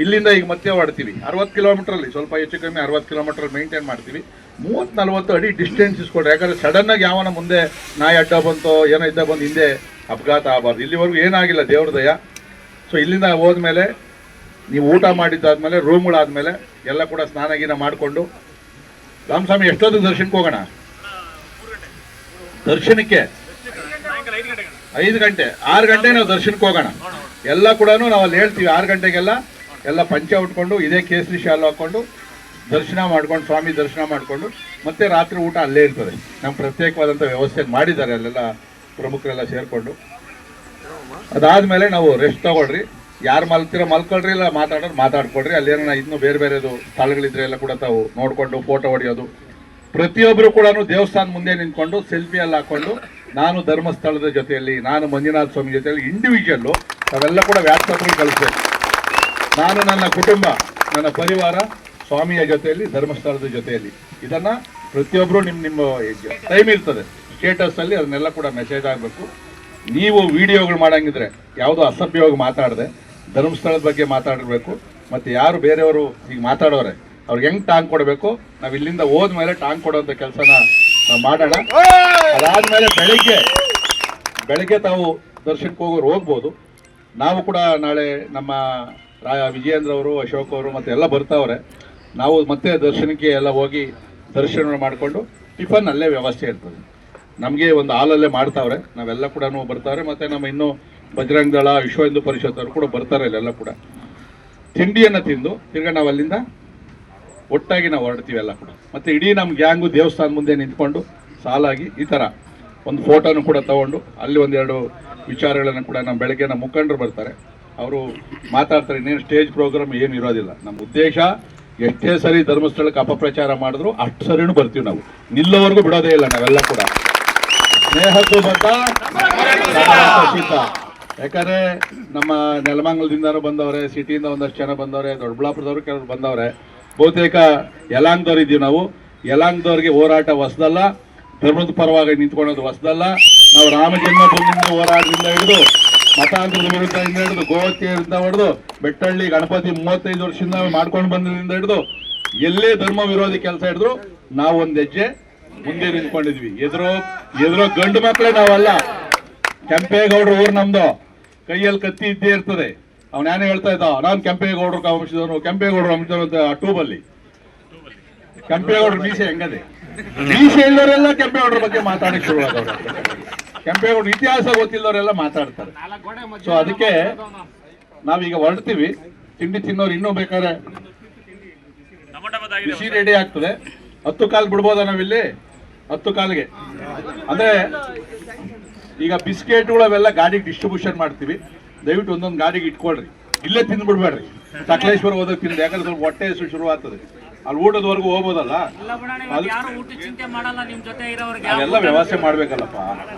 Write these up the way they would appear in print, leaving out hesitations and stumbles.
ಇಲ್ಲಿಂದ ಈಗ ಮತ್ತೆ ಹೊಡ್ತೀವಿ 60 ಕಿಲೋಮೀಟ್ರಲ್ಲಿ, ಸ್ವಲ್ಪ ಹೆಚ್ಚು ಕಮ್ಮಿ 60 ಕಿಲೋಮೀಟ್ರಲ್ಲಿ ಮೇಂಟೈನ್ ಮಾಡ್ತೀವಿ. 30-40 ಅಡಿ ಡಿಸ್ಟೆನ್ಸ್ ಇಸ್ಕೊಡ್ರಿ. ಯಾಕಂದರೆ ಸಡನ್ನಾಗಿ ಯಾವನ ಮುಂದೆ ನಾಯಿ ಅಡ್ಡ ಬಂತೋ ಏನೋ ಇದ್ದ ಬಂದು ಹಿಂದೆ ಅಪಘಾತ ಆಗಬಾರ್ದು. ಇಲ್ಲಿವರೆಗೂ ಏನಾಗಿಲ್ಲ, ದೇವ್ರ ದಯ. ಸೊ ಇಲ್ಲಿಂದ ಹೋದ್ಮೇಲೆ ನೀವು ಊಟ ಮಾಡಿದ್ದಾದ್ಮೇಲೆ ರೂಮ್ಗಳಾದ್ಮೇಲೆ ಎಲ್ಲ ಕೂಡ ಸ್ನಾನ ಗೀನ ಮಾಡಿಕೊಂಡು ರಾಮಸ್ವಾಮಿ ಎಷ್ಟೊತ್ತು ದರ್ಶನಕ್ಕೆ ಹೋಗೋಣ? ದರ್ಶನಕ್ಕೆ 5 ಗಂಟೆ 6 ಗಂಟೆ ನಾವು ದರ್ಶನಕ್ಕೆ ಹೋಗೋಣ. ಎಲ್ಲ ಕೂಡ ನಾವು ಅಲ್ಲಿ ಹೇಳ್ತೀವಿ 6 ಗಂಟೆಗೆಲ್ಲ ಎಲ್ಲ ಪಂಚ ಉಟ್ಕೊಂಡು ಇದೇ ಕೇಸರಿ ಶಾಲು ಹಾಕ್ಕೊಂಡು ದರ್ಶನ ಮಾಡ್ಕೊಂಡು ಸ್ವಾಮಿ ದರ್ಶನ ಮಾಡಿಕೊಂಡು ಮತ್ತೆ ರಾತ್ರಿ ಊಟ ಅಲ್ಲೇ ಇರ್ತದೆ. ನಮ್ಮ ಪ್ರತ್ಯೇಕವಾದಂಥ ವ್ಯವಸ್ಥೆ ಮಾಡಿದ್ದಾರೆ ಅಲ್ಲೆಲ್ಲ ಪ್ರಮುಖರೆಲ್ಲ ಸೇರಿಕೊಂಡು. ಅದಾದಮೇಲೆ ನಾವು ರೆಸ್ಟ್ ತಗೊಳ್ರಿ. ಯಾರು ಮಲ್ಕೊಳ್ರಿ, ಇಲ್ಲ ಮಾತಾಡ್ಕೊಳ್ರಿ. ಅಲ್ಲೇನ ಇನ್ನೂ ಬೇರೆ ಬೇರೆದು ಸ್ಥಳಗಳಿದ್ರೆ ಎಲ್ಲ ಕೂಡ ತಾವು ನೋಡಿಕೊಂಡು ಫೋಟೋ ಹೊಡೆಯೋದು. ಪ್ರತಿಯೊಬ್ಬರು ಕೂಡ ದೇವಸ್ಥಾನ ಮುಂದೆ ನಿಂತ್ಕೊಂಡು ಸೆಲ್ಫಿ ಎಲ್ಲ ಹಾಕ್ಕೊಂಡು ನಾನು ಧರ್ಮಸ್ಥಳದ ಜೊತೆಯಲ್ಲಿ, ನಾನು ಮಂಜುನಾಥ ಸ್ವಾಮಿ ಜೊತೆಯಲ್ಲಿ ಇಂಡಿವಿಜುವಲ್ಲು ಅವೆಲ್ಲ ಕೂಡ ವ್ಯಾಟ್ಸಪ್ಗೆ ಕಳಿಸ್ಬೇಕು. ನಾನು ನನ್ನ ಕುಟುಂಬ, ನನ್ನ ಪರಿವಾರ ಸ್ವಾಮಿಯ ಜೊತೆಯಲ್ಲಿ, ಧರ್ಮಸ್ಥಳದ ಜೊತೆಯಲ್ಲಿ. ಇದನ್ನು ಪ್ರತಿಯೊಬ್ಬರು ನಿಮ್ಮ ಟೈಮ್ ಇರ್ತದೆ ಸ್ಟೇಟಸಲ್ಲಿ ಅದನ್ನೆಲ್ಲ ಕೂಡ ಮೆಸೇಜ್ ಆಗಬೇಕು. ನೀವು ವಿಡಿಯೋಗಳು ಮಾಡಂಗಿದ್ರೆ ಯಾವುದೋ ಅಸಭ್ಯವಾಗಿ ಮಾತಾಡದೆ ಧರ್ಮಸ್ಥಳದ ಬಗ್ಗೆ ಮಾತಾಡಿರ್ಬೇಕು. ಮತ್ತು ಯಾರು ಬೇರೆಯವರು ಈಗ ಮಾತಾಡೋರೆ ಅವ್ರಿಗೆ ಹೆಂಗೆ ಟಾಂಗ್ ಕೊಡಬೇಕು, ನಾವು ಇಲ್ಲಿಂದ ಹೋದ್ಮೇಲೆ ಟಾಂಗ್ ಕೊಡೋಂಥ ಕೆಲಸನ ನಾವು ಮಾಡೋಣ. ಅದಾದಮೇಲೆ ಬೆಳಗ್ಗೆ ತಾವು ದರ್ಶನಕ್ಕೆ ಹೋಗೋರು ಹೋಗ್ಬೋದು. ನಾವು ಕೂಡ ನಾಳೆ ನಮ್ಮ ವಿಜಯೇಂದ್ರ ಅವರು, ಅಶೋಕ್ ಅವರು ಮತ್ತು ಎಲ್ಲ ಬರ್ತಾವ್ರೆ. ನಾವು ಮತ್ತೆ ದರ್ಶನಕ್ಕೆ ಎಲ್ಲ ಹೋಗಿ ದರ್ಶನ ಮಾಡಿಕೊಂಡು ಟಿಫನ್ ಅಲ್ಲೇ ವ್ಯವಸ್ಥೆ ಇರ್ತದೆ. ನಮಗೆ ಒಂದು ಹಾಲಲ್ಲೇ ಮಾಡ್ತಾವ್ರೆ, ನಾವೆಲ್ಲ ಕೂಡ ಬರ್ತಾವ್ರೆ. ಮತ್ತು ನಮ್ಮ ಇನ್ನೂ ಬಜರಂಗ ದಳ, ವಿಶ್ವ ಹಿಂದೂ ಪರಿಷತ್ ಅವರು ಕೂಡ ಬರ್ತಾರೆ. ಇಲ್ಲೆಲ್ಲ ಕೂಡ ತಿಂಡಿಯನ್ನು ತಿಂದು ತಿರ್ಗಾ ನಾವು ಅಲ್ಲಿಂದ ಒಟ್ಟಾಗಿ ನಾವು ಹೊರಡ್ತೀವಿ ಎಲ್ಲ ಕೂಡ. ಮತ್ತು ಇಡೀ ನಮ್ಮ ಗ್ಯಾಂಗು ದೇವಸ್ಥಾನ ಮುಂದೆ ನಿಂತ್ಕೊಂಡು ಸಾಲಾಗಿ ಈ ಥರ ಒಂದು ಫೋಟೋನು ಕೂಡ ತಗೊಂಡು ಅಲ್ಲಿ ಒಂದೆರಡು ವಿಚಾರಗಳನ್ನು ಕೂಡ ನಮ್ಮ ಬೆಳಗ್ಗೆ ನಮ್ಮ ಮುಖಂಡರು ಬರ್ತಾರೆ, ಅವರು ಮಾತಾಡ್ತಾರೆ. ಇನ್ನೇನು ಸ್ಟೇಜ್ ಪ್ರೋಗ್ರಾಮ್ ಏನು ಇರೋದಿಲ್ಲ. ನಮ್ಮ ಉದ್ದೇಶ ಎಷ್ಟೇ ಸರಿ ಧರ್ಮಸ್ಥಳಕ್ಕೆ ಅಪಪ್ರಚಾರ ಮಾಡಿದ್ರು ಅಷ್ಟು ಸರಿನೂ ಬರ್ತೀವಿ ನಾವು, ನಿಲ್ಲೋವರೆಗೂ ಬಿಡೋದೇ ಇಲ್ಲ. ನಾವೆಲ್ಲ ಕೂಡ ಸ್ನೇಹಕ್ಕೂ ಬದ್ಧ, ಸಿದ್ಧ. ಯಾಕಂದರೆ ನಮ್ಮ ನೆಲಮಂಗಲದಿಂದನೂ ಬಂದವ್ರೆ, ಸಿಟಿಯಿಂದ ಒಂದಷ್ಟು ಜನ ಬಂದವ್ರೆ, ದೊಡ್ಡಬಳ್ಳಾಪುರದವರು ಕೆಲವರು ಬಂದವ್ರೆ, ಬಹುತೇಕ ಯಲಾಂಗ್ದವ್ರು ಇದ್ದೀವಿ ನಾವು. ಯಲಾಂಗ್ದವ್ರಿಗೆ ಹೋರಾಟ ಹೊಸದಲ್ಲ, ಧರ್ಮದ ಪರವಾಗಿ ನಿಂತ್ಕೊಳ್ಳೋದು ಹೊಸದಲ್ಲ. ನಾವು ರಾಮ ಜನ್ಮಭೂಮಿಯಿಂದ ಹೋರಾಟದಿಂದ ಹಿಡಿದು ಮತಾಂತರದ ವಿರುದ್ಧದಿಂದ ಹಿಡಿದು ಗೋಹತ್ಯೆಯಿಂದ ಹೊಡೆದು ಬೆಟ್ಟಳ್ಳಿ ಗಣಪತಿ 35 ವರ್ಷದಿಂದ ಮಾಡ್ಕೊಂಡು ಬಂದ್ರಿಂದ ಹಿಡಿದು ಎಲ್ಲೇ ಧರ್ಮ ವಿರೋಧಿ ಕೆಲಸ ಹಿಡಿದ್ರು ನಾವು ಒಂದು ಹೆಜ್ಜೆ ಮುಂದೆ ನಿಂತ್ಕೊಂಡಿದ್ವಿ. ಎದುರೋ ಗಂಡು ಮಕ್ಕಳೇ ನಾವಲ್ಲ. ಕೆಂಪೇಗೌಡರು ಊರು ನಮ್ದು, ಕೈಯಲ್ಲಿ ಕತ್ತಿ ಇದ್ದೇ ಇರ್ತದೆ. ಅವನೇನೇ ಹೇಳ್ತಾ ಇದ್ದ, ನಾನು ಕೆಂಪೇಗೌಡರು ವಂಶದವನು, ಕೆಂಪೇಗೌಡರು ವಂಶದವನು ಅಂತ ಟ್ಯೂಬಲ್ಲಿ. ಕೆಂಪೇಗೌಡರು ಮೀಸೆ ಹೆಂಗದೆ, ಮೀಸೆ ಇಲ್ಲವರೆಲ್ಲ ಕೆಂಪೇಗೌಡರ ಬಗ್ಗೆ ಮಾತಾಡಕ್ಕೆ ಶುರುವಾದವ್ರು. ಕೆಂಪೇಗೌಡರು ಇತಿಹಾಸ ಗೊತ್ತಿಲ್ಲವರೆಲ್ಲ ಮಾತಾಡ್ತಾರೆ. ಸೊ ಅದಕ್ಕೆ ನಾವೀಗ ಹೊರಡ್ತೀವಿ. ತಿಂಡಿ ತಿನ್ನೋರು ಇನ್ನೂ ಬೇಕಾದ್ರೆ ಬಿಸಿ ರೆಡಿ ಆಗ್ತದೆ. 10 ಕಾಲ್ ಬಿಡ್ಬೋದಾ ನಾವಿಲ್ಲಿ? 10 ಕಾಲ್ಗೆ ಅಂದ್ರೆ ಈಗ ಬಿಸ್ಕೆಟ್ಗಳು ಅವೆಲ್ಲ ಗಾಡಿಗೆ ಡಿಸ್ಟ್ರಿಬ್ಯೂಷನ್ ಮಾಡ್ತೀವಿ. ದಯವಿಟ್ಟು ಒಂದೊಂದು ಗಾಡಿಗೆ ಇಟ್ಕೊಳ್ರಿ, ಇಲ್ಲೇ ತಿಂದ್ಬಿಡ್ಬೇಡ್ರಿ. ಸಕಲೇಶ್ವರ ಹೋದಾಗ ತಿಂದು, ಯಾಕಂದ್ರೆ ಸ್ವಲ್ಪ ಹೊಟ್ಟೆ ಹೆಸರು ಶುರು ಆಗ್ತದೆ. ಅಲ್ಲಿ ಊಟದವರೆಗೂ ಹೋಗ್ಬೋದಲ್ಲ, ಅವೆಲ್ಲ ವ್ಯವಸ್ಥೆ ಮಾಡ್ಬೇಕಲ್ಲಪ್ಪ.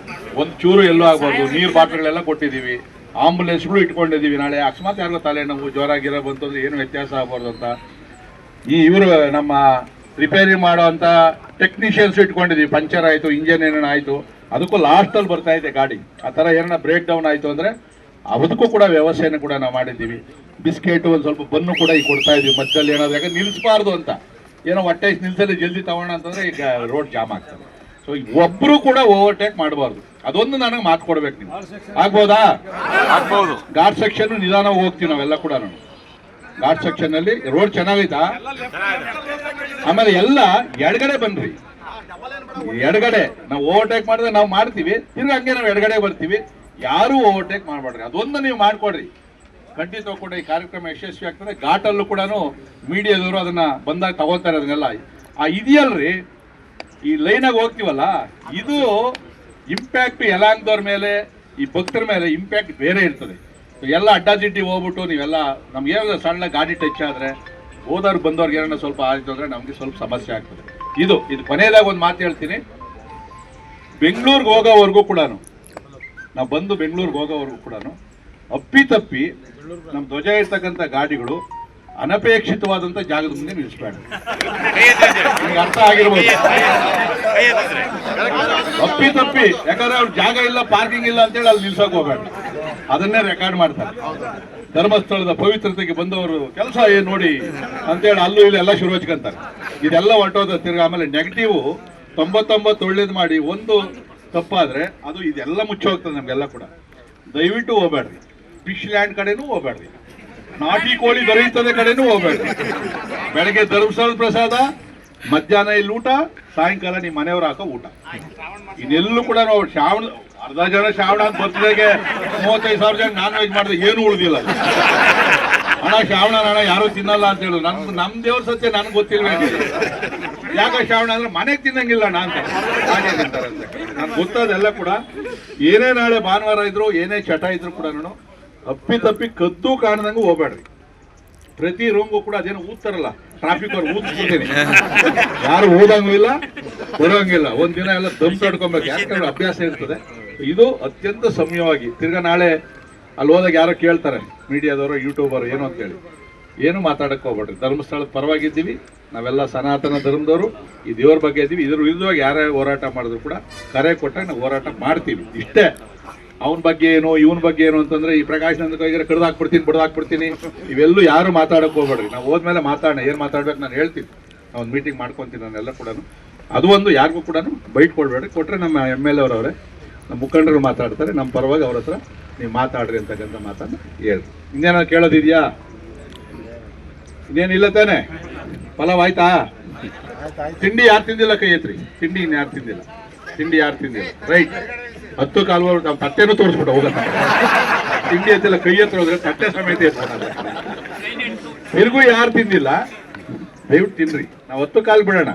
ಒಂದು ಚೂರು ಎಲ್ಲೂ ಆಗ್ಬಾರ್ದು. ನೀರು ಬಾಟ್ಲ್ಗಳೆಲ್ಲ ಕೊಟ್ಟಿದ್ದೀವಿ, ಆಂಬುಲೆನ್ಸ್ಗಳು ಇಟ್ಕೊಂಡಿದ್ದೀವಿ. ನಾಳೆ ಅಕಸ್ಮಾತ್ ಯಾರಿಗೂ ತಲೆನೋವು ಜ್ವರ ಬಂತು ಅಂದ್ರೆ ಏನು ವ್ಯತ್ಯಾಸ ಆಗ್ಬಾರ್ದು ಅಂತ ಇವರು ನಮ್ಮ ರಿಪೇರಿ ಮಾಡೋವಂಥ ಟೆಕ್ನಿಷಿಯನ್ಸ್ ಇಟ್ಕೊಂಡಿದ್ದೀವಿ. ಪಂಚರ್ ಆಯಿತು, ಇಂಜನ್ ಏನೇನು ಆಯಿತು, ಅದಕ್ಕೂ ಲಾಸ್ಟಲ್ಲಿ ಬರ್ತಾ ಇದೆ ಗಾಡಿ. ಆ ಥರ ಏನಾರ ಬ್ರೇಕ್ ಡೌನ್ ಆಯಿತು ಅಂದರೆ ಅದಕ್ಕೂ ಕೂಡ ವ್ಯವಸ್ಥೆಯನ್ನು ಕೂಡ ನಾವು ಮಾಡಿದ್ದೀವಿ. ಬಿಸ್ಕೆಟು ಒಂದು ಸ್ವಲ್ಪ ಬನ್ನು ಕೂಡ ಈಗ ಕೊಡ್ತಾ ಇದ್ದೀವಿ ಮಧ್ಯದಲ್ಲಿ. ಏನಾದ್ರು ಯಾಕಂದ್ರೆ ನಿಲ್ಲಿಸಬಾರ್ದು ಅಂತ, ಏನೋ ಹೊಟ್ಟೆ ನಿಲ್ಸಲ್ಲಿ ಜಲ್ದಿ ತಗೋಣ ಅಂತಂದರೆ ಈಗ ರೋಡ್ ಜಾಮ್ ಆಗ್ತದೆ. ಸೊ ಒಬ್ಬರು ಕೂಡ ಓವರ್ಟೇಕ್ ಮಾಡಬಾರ್ದು. ಅದೊಂದು ನನಗೆ ಮಾತು ಕೊಡ್ಬೇಕು. ನೀವು ಆಗ್ಬೋದಾ? ಆಗ್ಬೋದು. ಘಾಟ್ ಸೆಕ್ಷನ್ ನಿಧಾನವಾಗಿ ಹೋಗ್ತೀವಿ ನಾವೆಲ್ಲ ಕೂಡ. ಘಾಟ್ ಸೆಕ್ಷನ್ ಅಲ್ಲಿ ರೋಡ್ ಚೆನ್ನಾಗೈತಾ? ಆಮೇಲೆ ಎಲ್ಲ ಎಡಗಡೆ ಬನ್ರಿ. ಎಡಗಡೆ ನಾವು ಓವರ್ಟೇಕ್ ಮಾಡಿದ್ರೆ ನಾವು ಮಾಡ್ತೀವಿ, ತಿರ್ಗಿ ಹಂಗೆ ನಾವು ಎಡಗಡೆ ಬರ್ತೀವಿ. ಯಾರೂ ಓವರ್ಟೇಕ್ ಮಾಡಬೇಡ್ರಿ. ಅದೊಂದು ನೀವು ಮಾಡ್ಕೊಡ್ರಿ. ಖಂಡಿತ ಕೂಡ ಈ ಕಾರ್ಯಕ್ರಮ ಯಶಸ್ವಿ ಆಗ್ತದೆ. ಘಾಟಲ್ಲೂ ಕೂಡ ಮೀಡಿಯಾದವರು ಅದನ್ನ ಬಂದಾಗ ತಗೋತಾರೆ ಅದನ್ನೆಲ್ಲ. ಇದೆಯಲ್ರಿ, ಈ ಲೈನಾಗಿ ಹೋಗ್ತೀವಲ್ಲ, ಇದು ಇಂಪ್ಯಾಕ್ಟ್ ಯಲಾಂಗ್ದವ್ರ ಮೇಲೆ, ಈ ಭಕ್ತರ ಮೇಲೆ ಇಂಪ್ಯಾಕ್ಟ್ ಬೇರೆ ಇರ್ತದೆ. ಎಲ್ಲ ಅಡ್ಡಾದಿಡ್ಡಿ ಹೋಗ್ಬಿಟ್ಟು ನೀವೆಲ್ಲ ನಮ್ಗೆ ಸಣ್ಣ ಗಾಡಿ ಟಚ್ ಆದರೆ ಹೋದವ್ರು ಬಂದವ್ರಿಗೆ ಏನಾರ ಸ್ವಲ್ಪ ಆಯಿತು ಅಂದರೆ ನಮಗೆ ಸ್ವಲ್ಪ ಸಮಸ್ಯೆ ಆಗ್ತದೆ. ಇದು ಕೊನೆಯದಾಗ ಒಂದು ಮಾತು ಹೇಳ್ತೀನಿ. ಬೆಂಗಳೂರಿಗೆ ಹೋಗೋವರೆಗೂ ಕೂಡ ನಾವು ಬಂದು ಬೆಂಗಳೂರಿಗೆ ಹೋಗೋವರೆಗೂ ಕೂಡ ಅಪ್ಪಿತಪ್ಪಿ ನಮ್ಮ ಧ್ವಜ ಇರ್ತಕ್ಕಂಥ ಗಾಡಿಗಳು ಅನಪೇಕ್ಷಿತವಾದಂಥ ಜಾಗದ ಮುಂದೆ ನಿಲ್ಲಿಸ್ಬೇಡ. ನಿಮ್ಗೆ ಅರ್ಥ ಆಗಿರ್ಬೋದು. ಅಪ್ಪಿತಪ್ಪಿ, ಯಾಕಂದ್ರೆ ಅವ್ರ ಜಾಗ ಇಲ್ಲ, ಪಾರ್ಕಿಂಗ್ ಇಲ್ಲ ಅಂತೇಳಿ ಅಲ್ಲಿ ನಿಲ್ಸೋಕೆ ಹೋಗ್ಬೇಡ. ಅದನ್ನೇ ರೆಕಾರ್ಡ್ ಮಾಡ್ತಾರೆ. ಧರ್ಮಸ್ಥಳದ ಪವಿತ್ರತೆಗೆ ಬಂದವರು ಕೆಲಸ ಏನ್ ನೋಡಿ ಅಂತೇಳಿ ಅಲ್ಲೂ ಇಲ್ಲಿ ಎಲ್ಲ ಶುರು ಹಚ್ಕೊಂತಾರೆ. ಇದೆಲ್ಲ ಹೊರಟೋದ ತಿರ್ಗ ಆಮೇಲೆ ನೆಗೆಟಿವ್ 99 ಒಳ್ಳೇದು ಮಾಡಿ ಒಂದು ತಪ್ಪಾದ್ರೆ ಅದು ಇದೆಲ್ಲ ಮುಚ್ಚೋಗ್ತದೆ ನಮ್ಗೆಲ್ಲ ಕೂಡ. ದಯವಿಟ್ಟು ಹೋಗ್ಬೇಡ್ರಿ, ಫಿಶ್ ಲ್ಯಾಂಡ್ ಕಡೆನೂ ಹೋಗ್ಬೇಡ್ರಿ, ನಾಟಿ ಕೋಳಿ ದೊರೆಯುತ್ತದೆ ಕಡೆನೂ ಹೋಗ್ಬೇಡ್ರಿ. ಬೆಳಗ್ಗೆ ಧರ್ಮಸ್ಥಳದ ಪ್ರಸಾದ, ಮಧ್ಯಾಹ್ನ ಇಲ್ಲಿ ಊಟ, ಸಾಯಂಕಾಲ ನಿಮ್ಮ ಮನೆಯವ್ರು ಹಾಕೋ ಊಟ. ಇನ್ನೆಲ್ಲೂ ಕೂಡ ನಾವು ಅರ್ಧ ಜನ ಶ್ರಾವಣ ಅಂತ ಬರ್ತ್ಡೇಗೆ 35,000 ಜನ ನಾನ್ ವೆಜ್ ಮಾಡಿದ್ರೆ ಏನು ಉಳಿದಿಲ್ಲ. ಹಣ ಶ್ರಾವಣ ಹಣ ಯಾರು ತಿನ್ನಲ್ಲ ಅಂತ ಹೇಳುದು. ನಮ್ ದೇವ್ರ ಸತ್ಯ ನನ್ಗೆ ಗೊತ್ತಿಲ್ವೇ. ಯಾಕ ಶ್ರಾವಣ ಅಂದ್ರೆ ಮನೆಗೆ ತಿನ್ನಂಗಿಲ್ಲ ಹಾಗೆ ತಿಂತಾರೆ ಅಂತ ನನ್ಗೆ ಗೊತ್ತದೆಲ್ಲ ಕೂಡ. ಏನೇ ನಾಳೆ ಭಾನುವಾರ ಇದ್ರು ಏನೇ ಚಟ ಇದ್ರು ಕೂಡ ಅಪ್ಪಿ ಕದ್ದು ಕಾಣದಂಗೂ ಹೋಗ್ಬೇಡ್ರಿ. ಪ್ರತಿ ರೂಮ್ಗೂ ಕೂಡ ಅದೇನು ಊದ್ತಾರಲ್ಲ ಟ್ರಾಫಿಕ್ ಅವ್ರು ಊದ್ಬಿಡ್ತೀನಿ, ಯಾರು ಓದಂಗೂ ಇಲ್ಲ ಬರೋಂಗಿಲ್ಲ. ಒಂದಿನ ಎಲ್ಲ ದಮ್ ತಡ್ಕೊಬೇಕು, ಯಾಕಂದ್ರೆ ಅಭ್ಯಾಸ ಇರ್ತದೆ. ಇದು ಅತ್ಯಂತ ಸಂಯಮವಾಗಿ. ತಿರ್ಗಾ ನಾಳೆ ಅಲ್ಲಿ ಹೋದಾಗ ಯಾರೋ ಕೇಳ್ತಾರೆ ಮೀಡಿಯಾದವರು ಯೂಟ್ಯೂಬರ್ ಏನು ಅಂತ ಹೇಳಿ, ಏನು ಮಾತಾಡಕ್ಕೆ ಹೋಗ್ಬೇಡ್ರಿ. ಧರ್ಮಸ್ಥಳದ ಪರವಾಗಿದ್ದೀವಿ ನಾವೆಲ್ಲ, ಸನಾತನ ಧರ್ಮದವರು, ಈ ದೇವ್ರ ಬಗ್ಗೆ ಇದ್ದೀವಿ. ಇದ್ರ ವಿರುದ್ಧವಾಗಿ ಯಾರೇ ಹೋರಾಟ ಮಾಡಿದ್ರು ಕೂಡ ಕರೆ ಕೊಟ್ಟಾಗ ನಾವು ಹೋರಾಟ ಮಾಡ್ತೀವಿ. ಇಷ್ಟೇ. ಅವನ ಬಗ್ಗೆ ಏನು ಇವನ ಬಗ್ಗೆ ಏನು ಅಂತಂದ್ರೆ ಈ ಪ್ರಕಾಶ್ ನಂದ ಕೈಗೆ ಬಡ್ದಾಕ್ಬಿಡ್ತೀನಿ ಇವೆಲ್ಲೂ ಯಾರು ಮಾತಾಡಕ್ ಹೋಗ್ಬೇಡ್ರಿ. ನಾವು ಹೋದ್ಮೇಲೆ ಮಾತಾಡೋಣ, ಏನ್ ಮಾತಾಡ್ಬೇಕು ನಾನು ಹೇಳ್ತೀನಿ. ನಾವು ಒಂದು ಮೀಟಿಂಗ್ ಮಾಡ್ಕೊತೀನಿ ನಾನೆಲ್ಲ ಕೂಡ. ಅದು ಒಂದು ಯಾರಿಗೂ ಕೂಡ ಬೈಟ್ ಕೊಡ್ಬೇಡ್ರಿ. ಕೊಟ್ರೆ ನಮ್ಮ MLA ಅವರವರೇ, ನಮ್ಮ ಮುಖಂಡರು ಮಾತಾಡ್ತಾರೆ, ನಮ್ಮ ಪರವಾಗಿ ಅವ್ರ ಹತ್ರ ನೀವು ಮಾತಾಡ್ರಿ ಅಂತಕ್ಕಂಥ ಮಾತನ್ನ ಹೇಳ್ರಿ. ಇನ್ನೇನಾದ್ರು ಕೇಳೋದಿದ್ಯಾ? ಇನ್ನೇನಿಲ್ಲ ತಾನೆ? ಪಲಾವ್ ಆಯ್ತಾ? ತಿಂಡಿ ಯಾರು ತಿಂದಿಲ್ಲ ಕೈ ಎತ್ರಿ. ತಿಂಡಿ ಇನ್ಯಾರು ತಿಂದಿಲ್ಲ? ತಿಂಡಿ ಯಾರು ತಿಂದಿಲ್ಲ? ರೈಟ್. 10 ಕಾಲು ತಟ್ಟೆನೂ ತೋರಿಸ್ಬಿಟ್ಟು ಹೋಗತ್ತ. ತಿಂಡಿ ಎತ್ತಿಲ್ಲ, ಕೈ ಹತ್ರ ಹೋದ್ರೆ ತಟ್ಟೆ ಸಮೇತ ಎತ್ಕೊಂಡು. ತಿರುಗು ಯಾರು ತಿಂದಿಲ್ಲ ದಯವಿಟ್ಟು ತಿನ್ರಿ. ನಾವು 10 ಕಾಲು ಬಿಡೋಣ.